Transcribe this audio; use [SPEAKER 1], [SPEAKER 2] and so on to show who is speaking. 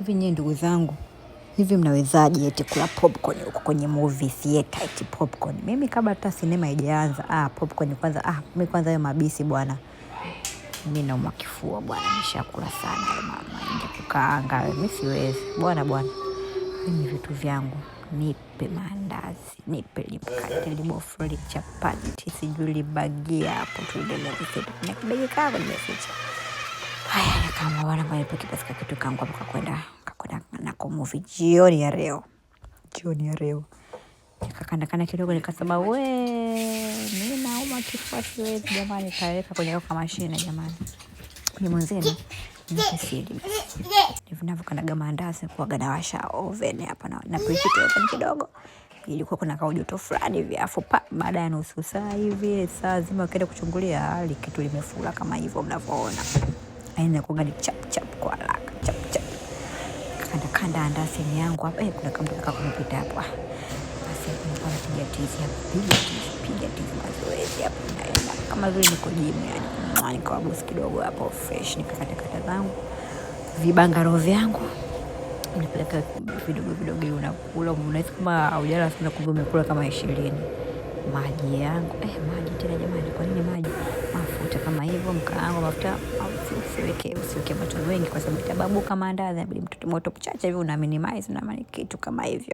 [SPEAKER 1] Hivi nyinyi ndugu zangu, hivi mnawezaje eti kula popcorn huko kwenye movie theater eti popcorn? Mimi kabla hata sinema haijaanza, popcorn kwanza, mimi kwanza hayo mabisi bwana. Mimi naumwa kifua bwana, nishakula sana hayo mahindi kukaanga, mimi siwezi. Bwana. Mimi vitu vyangu, nipe maandazi, nipe mkate, libofuli, chapati, sijui libagia hapo tuendelee vitu. Nikibegi kangu nimeficha. Haya kama bwana nipe kipasika kitu kangu hapo kakwenda na kwa movie jioni ya leo. Nikakanda kidogo nikasema mimi naumwa kifua siwezi jamani, kaeka kwenye kwa mashine jamani. Ni mwanzeni nikasili. Ninavyokandaga maandazi kwa ganawasha oven hapa na preheat oven kidogo. Ilikuwa kuna kaujoto fulani hivi afu baada ya nusu saa hivi saa zima kaenda kuchungulia hali kitu limefura kama hivyo mnavyoona. Aina kwa gani chap kwa haraka chap. Kanda andazi yangu hapa kuna kama kunipita hapo. Basi nilikuwa napiga tizi mazoezi hapo naenda kama vile niko gym yani nikawa boss kidogo hapo fresh nikakata zangu vibangaro vyangu nipeleka vidogo unakula unaweza kama hujala sana kumbe umekula kama 20. Maji yangu maji tena jamani, kwa nini maji? Mafuta kama hivyo mkaango mafuta usiweke moto wengi kwa sababu itababuka maandazi inabidi mtoto moto mchache hivi una minimize na kitu kama hivyo.